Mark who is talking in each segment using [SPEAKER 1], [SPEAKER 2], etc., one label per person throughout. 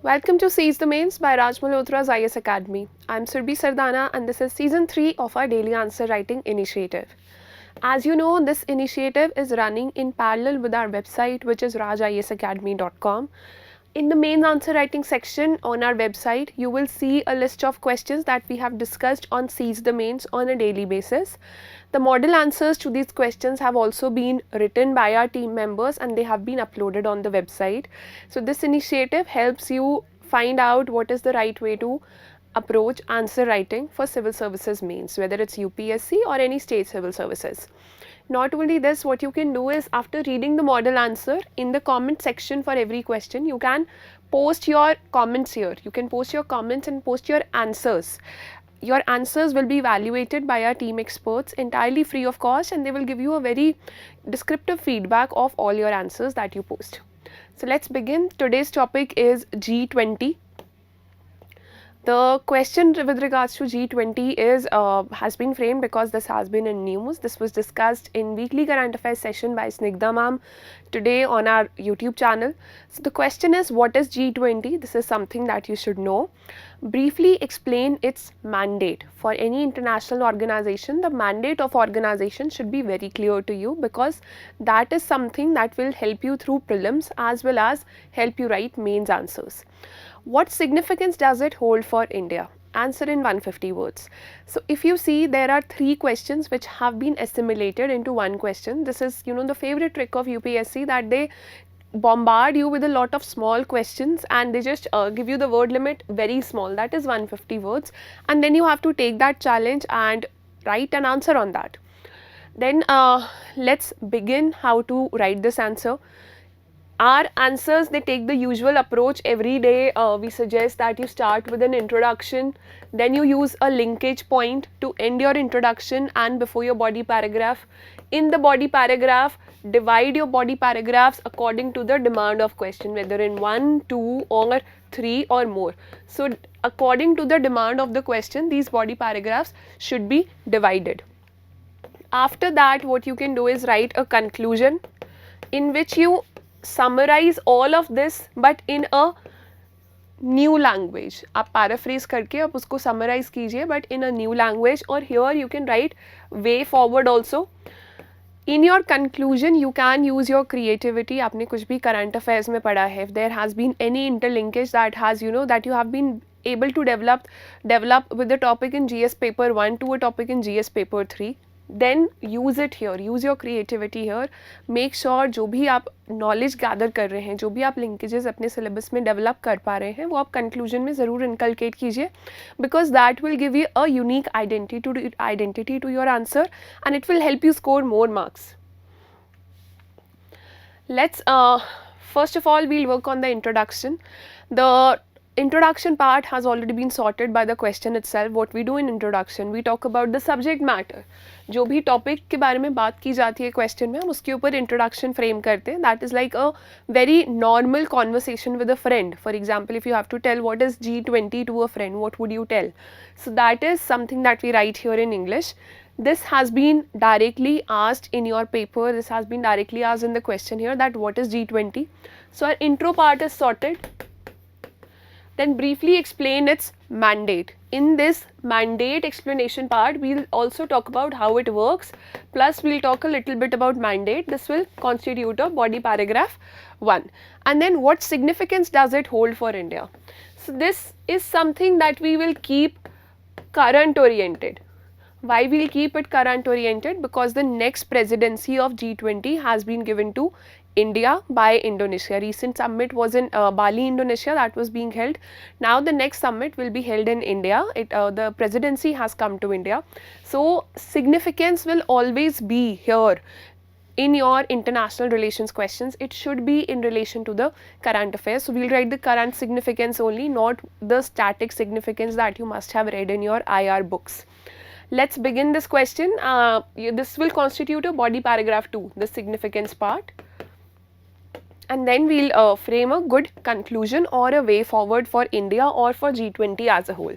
[SPEAKER 1] Welcome to Seize the Mains by Malhotra's IS Academy. I'm Surbhi Sardana and this is season 3 of our daily answer writing initiative. As you know, this initiative is running in parallel with our website, which is rajisacademy.com. In the main answer writing section on our website, you will see a list of questions that we have discussed on Seize the Mains on a daily basis. The model answers to these questions have also been written by our team members and they have been uploaded on the website. So this initiative helps you find out what is the right way to approach answer writing for civil services mains, whether it's UPSC or any state civil services. Not only this, what you can do is after reading the model answer, in the comment section for every question, you can post your comments here. You can post your comments and post your answers. Your answers will be evaluated by our team experts entirely free of cost, and they will give you a very descriptive feedback of all your answers that you post. So let's begin. Today's topic is G20. The question with regards to G20 is has been framed because this has been in news. This was discussed in weekly current affairs session by Snigdha ma'am today on our YouTube channel. So the question is, what is G20? This is something that you should know. Briefly explain its mandate. For any international organization, the mandate of organization should be very clear to you because that is something that will help you through prelims as well as help you write mains answers. What significance does it hold for India? Answer in 150 words. So if you see, there are 3 questions which have been assimilated into one question. This is, the favorite trick of UPSC, that they bombard you with a lot of small questions and they just give you the word limit very small, that is 150 words, and then you have to take that challenge and write an answer on that. Then let's begin how to write this answer. Our answers, they take the usual approach every day. We suggest that you start with an introduction, then you use a linkage point to end your introduction and before your body paragraph. In the body paragraph, divide your body paragraphs according to the demand of question, whether in 1, 2 or 3 or more. So according to the demand of the question, these body paragraphs should be divided. After that, what you can do is write a conclusion in which you summarize all of this but in a new language. आप paraphrase करके आप उसको summarize कीजिए but in a new language, or here you can write way forward also. In your conclusion, you can use your creativity. आपने कुछ भी current affairs में पढ़ा है, if there has been any interlinkage that has, that you have been able to develop with the topic in GS paper 1 to a topic in GS paper 3, then use it here, use your creativity here. Make sure जो भी आप knowledge gather कर रहे हैं, जो भी आप linkages अपने syllabus में develop कर पा रहे हैं, वो आप conclusion में ज़रूर inculcate कीजिए, because that will give you a unique identity to your answer and it will help you score more marks. Let's first of all, we'll work on the introduction. The introduction part has already been sorted by the question itself. What we do in introduction, we talk about the subject matter. जो भी topic के बारे में बात की जाती है question में, हम उसके ऊपर introduction frame करते हैं. That is like a very normal conversation with a friend. For example, if you have to tell what is G20 to a friend, what would you tell? So that is something that we write here in English. This has been directly asked in your paper. This has been directly asked in the question here, that what is G20. So our intro part is sorted. Then briefly explain its mandate. In this mandate explanation part, we'll also talk about how it works, plus we'll talk a little bit about mandate. This will constitute a body paragraph 1. And then what significance does it hold for India? So this is something that we will keep current oriented. Why we'll keep it current oriented? Because the next presidency of G20 has been given to India by Indonesia. Recent summit was in Bali, Indonesia, that was being held. Now the next summit will be held in India. The presidency has come to India. So significance will always be here in your international relations questions. It should be in relation to the current affairs. So we'll write the current significance only, not the static significance that you must have read in your IR books. Let's begin this question. This will constitute a body paragraph 2, the significance part. And then we'll frame a good conclusion or a way forward for India or for G20 as a whole.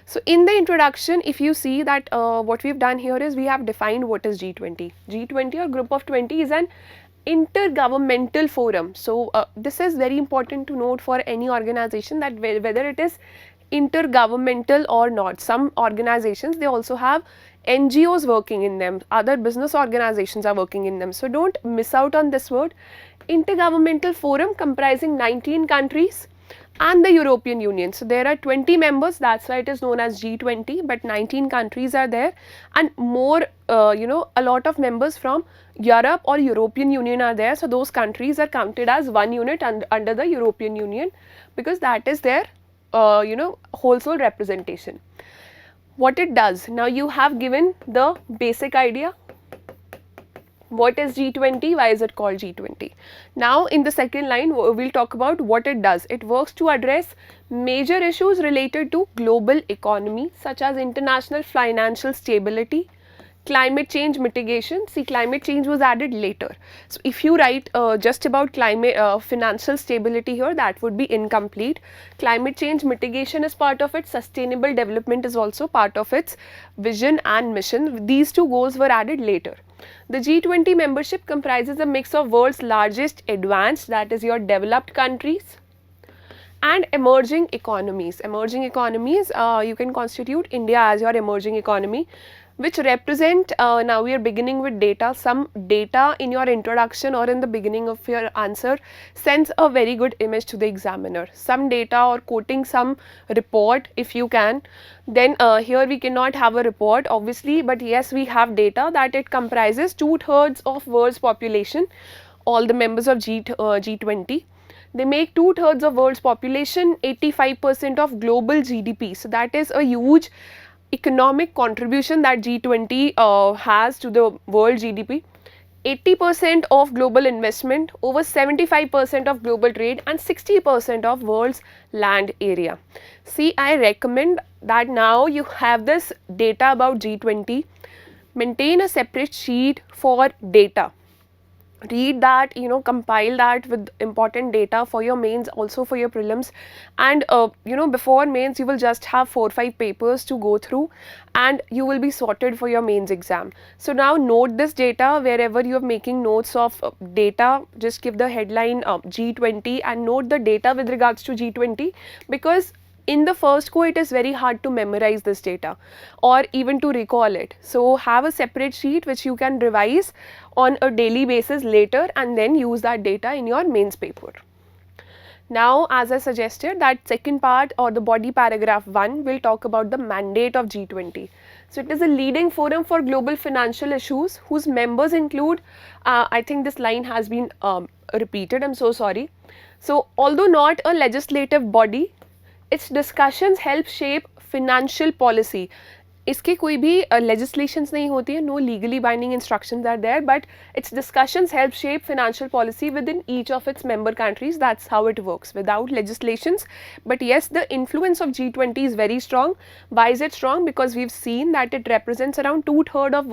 [SPEAKER 1] So in the introduction, if you see that what we've done here is we have defined what is G20. G20 or group of 20 is an intergovernmental forum. So this is very important to note for any organization, that whether it is intergovernmental or not. Some organizations, they also have NGOs working in them, other business organizations are working in them. So don't miss out on this word. Intergovernmental forum comprising 19 countries and the European Union. So there are 20 members, that's why it is known as G20, but 19 countries are there, and more a lot of members from Europe or European Union are there. So those countries are counted as one unit under the European Union, because that is their wholesale representation. What it does, now you have given the basic idea. What is G20? Why is it called G20? Now in the second line we'll talk about what it does. It works to address major issues related to global economy, such as international financial stability, climate change mitigation. See, climate change was added later. So if you write just about climate financial stability here, that would be incomplete. Climate change mitigation is part of it. Sustainable development is also part of its vision and mission. These two goals were added later. The G20 membership comprises a mix of world's largest advanced, that is your developed countries, and emerging economies. Emerging economies, you can constitute India as your emerging economy, which represent, now we are beginning with data. Some data in your introduction or in the beginning of your answer sends a very good image to the examiner. Some data or quoting some report if you can. Then here we cannot have a report obviously, but yes, we have data that it comprises 2/3 of world's population, all the members of G20. They make 2/3 of world's population, 85% of global GDP. So that is a huge economic contribution that G20 has to the world GDP. 80% of global investment, over 75% of global trade, and 60% of world's land area. See, I recommend that now you have this data about G20, maintain a separate sheet for data. Read that, compile that with important data for your mains, also for your prelims, and before mains you will just have 4-5 papers to go through, and you will be sorted for your mains exam. So now note this data wherever you are making notes of data, just give the headline G20 and note the data with regards to G20, because in the first go it is very hard to memorize this data or even to recall it. So have a separate sheet which you can revise on a daily basis later, and then use that data in your mains paper. Now, as I suggested, that second part or the body paragraph 1 will talk about the mandate of G20. So it is a leading forum for global financial issues whose members include, I think this line has been repeated, I'm so sorry. So although not a legislative body, its discussions help shape financial policy. इसके कोई भी legislations नहीं होती है, no legally binding instructions are there, but its discussions help shape financial policy within each of its member countries. That's how it works, without legislations. But yes, the influence of G20 is very strong. Why is it strong? Because we've seen that it represents around 2/3 of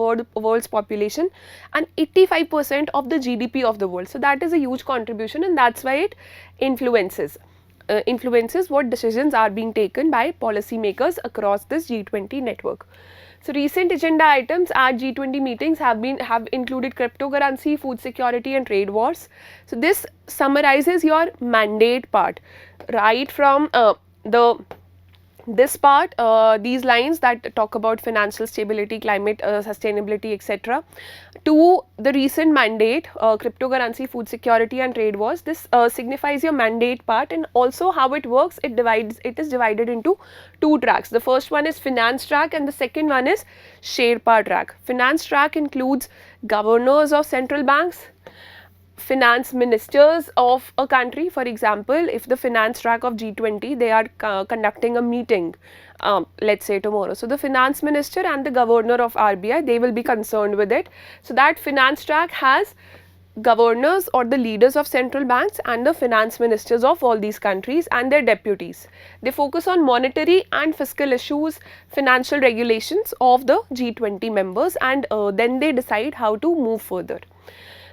[SPEAKER 1] world's population and 85% of the GDP of the world. So that is a huge contribution, and that's why it influences what decisions are being taken by policymakers across this G20 network. So recent agenda items at G20 meetings have included cryptocurrency, food security, and trade wars. So this summarizes your mandate part, right from this part, these lines that talk about financial stability, climate sustainability, etc., to the recent mandate, cryptocurrency, food security, and trade wars. This signifies your mandate part, and also how it works. It is divided into 2 tracks. The first one is finance track, and the second one is Sherpa track. Finance track includes governors of central banks, finance ministers of a country. For example, if the finance track of G20, they are conducting a meeting, let's say tomorrow. So the finance minister and the governor of RBI, they will be concerned with it. So that finance track has governors or the leaders of central banks and the finance ministers of all these countries and their deputies. They focus on monetary and fiscal issues, financial regulations of the G20 members, and then they decide how to move further.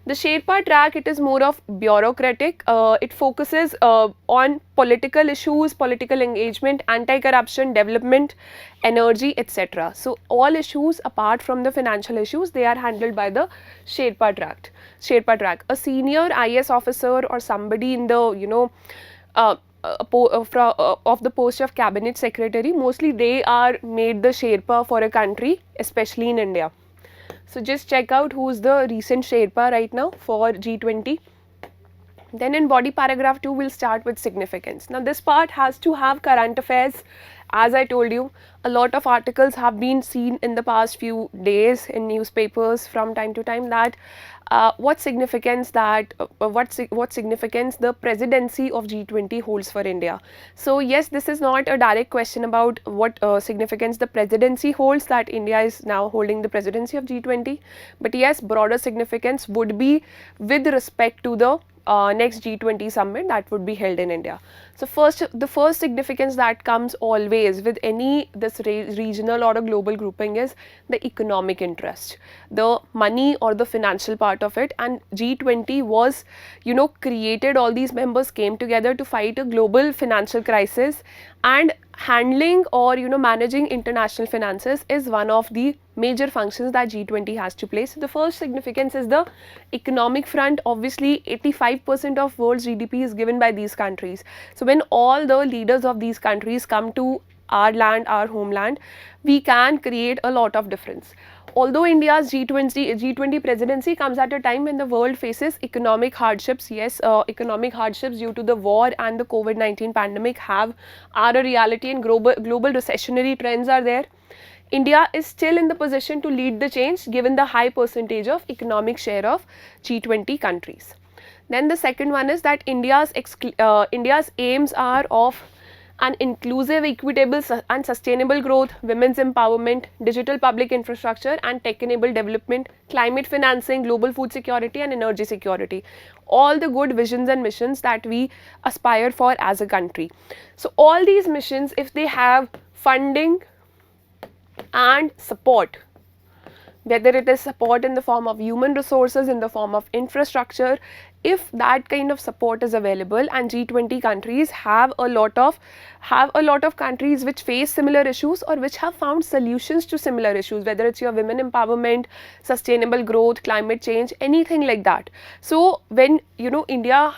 [SPEAKER 1] The Sherpa track, it is more of bureaucratic. It focuses on political issues, political engagement, anti-corruption, development, energy, etc. So all issues apart from the financial issues, they are handled by the Sherpa track. Sherpa track. A senior IS officer or somebody in the of the post of cabinet secretary, mostly they are made the Sherpa for a country, especially in India. So just check out who's the recent Sherpa right now for G20. Then in body paragraph 2, we'll start with significance. Now this part has to have current affairs. As I told you, a lot of articles have been seen in the past few days in newspapers from time to time that what significance the presidency of G20 holds for India. So yes, this is not a direct question about what significance the presidency holds, that India is now holding the presidency of G20, but yes, broader significance would be with respect to the next G20 summit that would be held in India. So the first significance that comes always with any this regional or a global grouping is the economic interest, the money or the financial part of it. And G20 was, created, all these members came together to fight a global financial crisis, and handling or managing international finances is one of the major functions that G20 has to play. So the first significance is the economic front. Obviously 85% of world's GDP is given by these countries. So when all the leaders of these countries come to our land, our homeland, we can create a lot of difference. Although India's G20 presidency comes at a time when the world faces economic hardships, yes, economic hardships due to the war and the COVID-19 pandemic are a reality, and global recessionary trends are there. India is still in the position to lead the change given the high percentage of economic share of G20 countries. Then the second one is that India's aims are of an inclusive, equitable and sustainable growth, women's empowerment, digital public infrastructure and tech-enabled development, climate financing, global food security and energy security. All the good visions and missions that we aspire for as a country. So all these missions, if they have funding and support, whether it is support in the form of human resources, in the form of infrastructure, if that kind of support is available, and G20 countries have a lot of countries which face similar issues or which have found solutions to similar issues, whether it's your women empowerment, sustainable growth, climate change, anything like that. So when India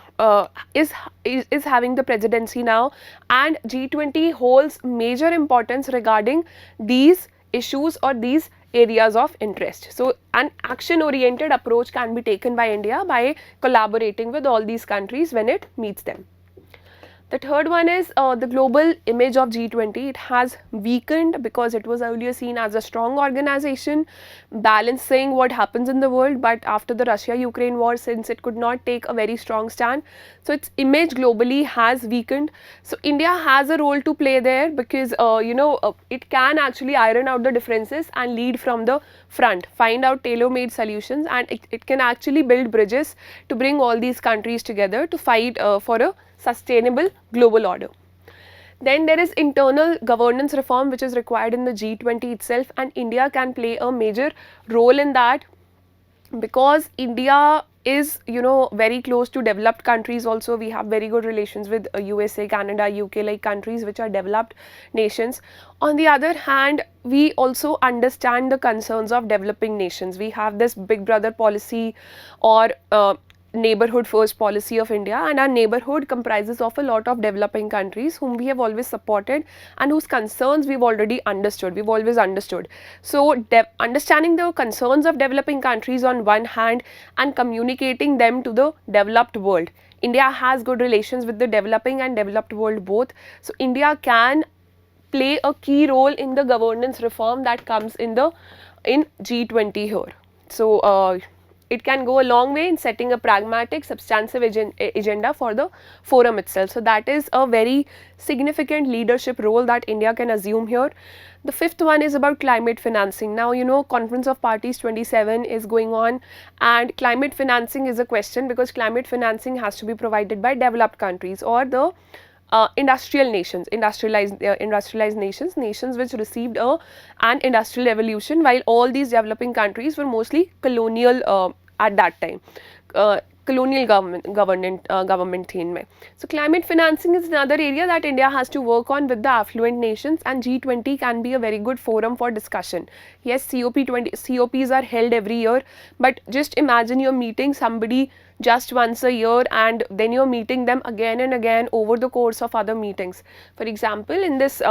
[SPEAKER 1] is having the presidency now, and G20 holds major importance regarding these issues or these areas of interest. So an action oriented approach can be taken by India by collaborating with all these countries when it meets them. The third one is the global image of G20. It has weakened because it was earlier seen as a strong organization, balancing what happens in the world, but after the Russia-Ukraine war, since it could not take a very strong stand, so its image globally has weakened. So India has a role to play there because, it can actually iron out the differences and lead from the front, find out tailor-made solutions, and it can actually build bridges to bring all these countries together to fight for a sustainable global order. Then there is internal governance reform which is required in the G20 itself, and India can play a major role in that because India is very close to developed countries also. We have very good relations with USA, Canada, UK, like countries which are developed nations. On the other hand, we also understand the concerns of developing nations. We have this big brother policy or neighborhood first policy of India, and our neighborhood comprises of a lot of developing countries whom we have always supported and whose concerns we've already understood, we've always understood. So understanding the concerns of developing countries on one hand and communicating them to the developed world. India has good relations with the developing and developed world both. So India can play a key role in the governance reform that comes in G20 here. So it can go a long way in setting a pragmatic, substantive agenda for the forum itself. So that is a very significant leadership role that India can assume here. The fifth one is about climate financing. Now, Conference of Parties 27 is going on, and climate financing is a question because climate financing has to be provided by developed countries or the industrial nations, industrialized nations which received an industrial revolution, while all these developing countries were mostly colonial at that time. colonial government theme mein. So climate financing is another area that India has to work on with the affluent nations, and G20 can be a very good forum for discussion. Yes, COPs are held every year, but just imagine you're meeting somebody just once a year and then you're meeting them again and again over the course of other meetings. For example, in this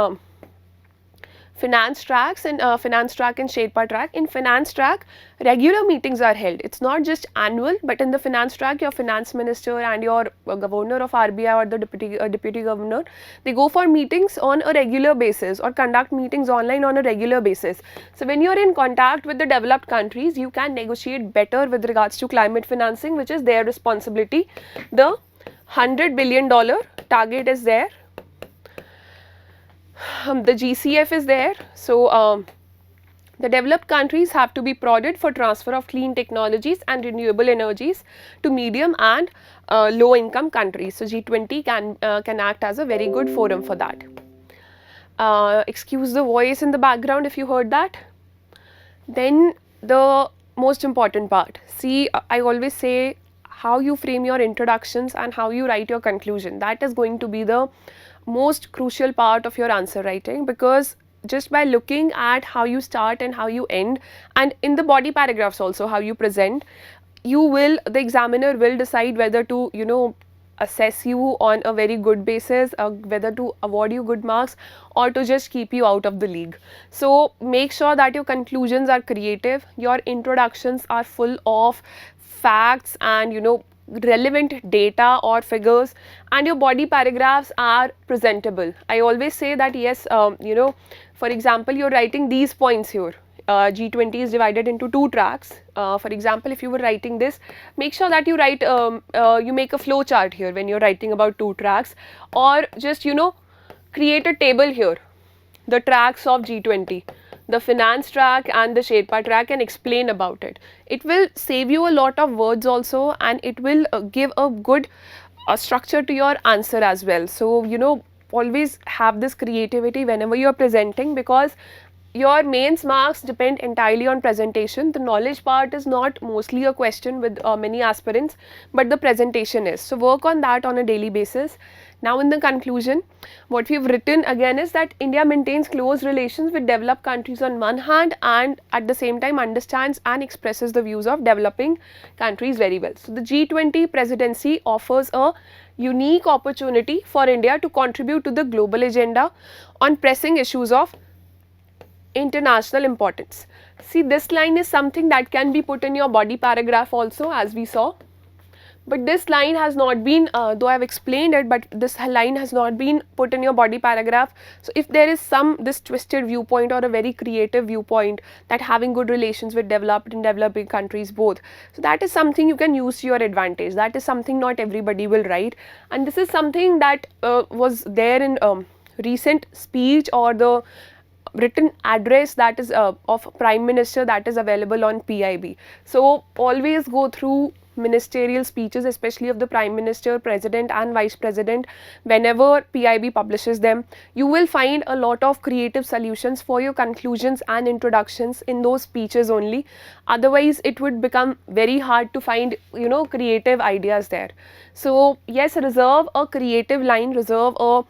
[SPEAKER 1] finance track and Sherpa track. In finance track, regular meetings are held. It's not just annual, but in the finance track, your finance minister and your governor of RBI or the deputy governor, they go for meetings on a regular basis or conduct meetings online on a regular basis. So when you're in contact with the developed countries, you can negotiate better with regards to climate financing, which is their responsibility. The $100 billion target is there. The GCF is there. So the developed countries have to be prodded for transfer of clean technologies and renewable energies to medium and low income countries. So G20 can act as a very good forum for that. Excuse the voice in the background if you heard that. Then the most important part. See, I always say how you frame your introductions and how you write your conclusion. That is going to be the most crucial part of your answer writing, because just by looking at how you start and how you end, and in the body paragraphs also how you present, the examiner will decide whether to assess you on a very good basis, whether to award you good marks or to just keep you out of the league. So make sure that your conclusions are creative, your introductions are full of facts and relevant data or figures, and your body paragraphs are presentable. I always say that yes, for example, you're writing these points here. G20 is divided into 2 tracks. For example, if you were writing this, make sure that you write, you make a flow chart here when you're writing about 2 tracks, or just create a table here, the tracks of G20, the finance track and the Sherpa track, and explain about it. It will save you a lot of words also, and it will give a good structure to your answer as well. So always have this creativity whenever you are presenting, because your mains marks depend entirely on presentation. The knowledge part is not mostly a question with many aspirants, but the presentation is. So work on that on a daily basis. Now in the conclusion, what we have written again is that India maintains close relations with developed countries on one hand, and at the same time understands and expresses the views of developing countries very well. So the G20 presidency offers a unique opportunity for India to contribute to the global agenda on pressing issues of international importance. See, this line is something that can be put in your body paragraph also, as we saw, but this line has not been, though I have explained it, but this line has not been put in your body paragraph. So if there is this twisted viewpoint or a very creative viewpoint that having good relations with developed and developing countries both, so that is something you can use to your advantage. That is something not everybody will write, and this is something that was there in recent speech or the written address that is of Prime Minister that is available on PIB. So always go through ministerial speeches, especially of the Prime Minister, President and Vice President. Whenever PIB publishes them, you will find a lot of creative solutions for your conclusions and introductions in those speeches only. Otherwise it would become very hard to find creative ideas there. So yes, reserve a creative line, reserve a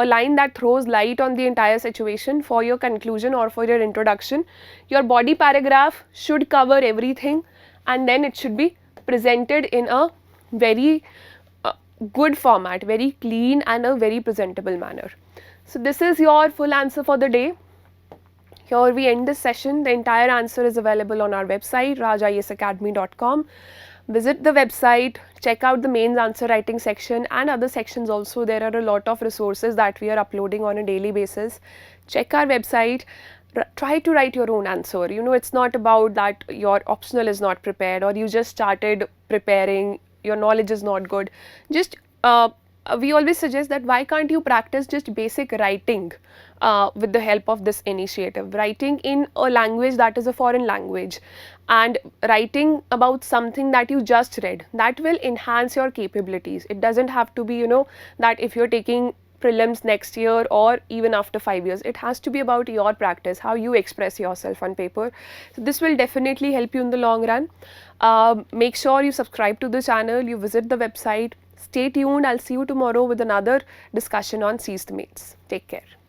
[SPEAKER 1] line that throws light on the entire situation for your conclusion or for your introduction. Your body paragraph should cover everything, and then it should be presented in a very good format, very clean and a very presentable manner. So this is your full answer for the day. Here we end this session. The entire answer is available on our website rajisacademy.com. Visit the website, check out the mains answer writing section and other sections also. There are a lot of resources that we are uploading on a daily basis. Check our website, try to write your own answer. It's not about that your optional is not prepared or you just started preparing, your knowledge is not good. Just we always suggest that why can't you practice just basic writing with the help of this initiative, writing in a language that is a foreign language and writing about something that you just read, that will enhance your capabilities. It doesn't have to be that if you're taking prelims next year or even after 5 years, it has to be about your practice, how you express yourself on paper. So this will definitely help you in the long run. Make sure you subscribe to the channel, you visit the website. Stay tuned. I'll see you tomorrow with another discussion on seized mains. Take care.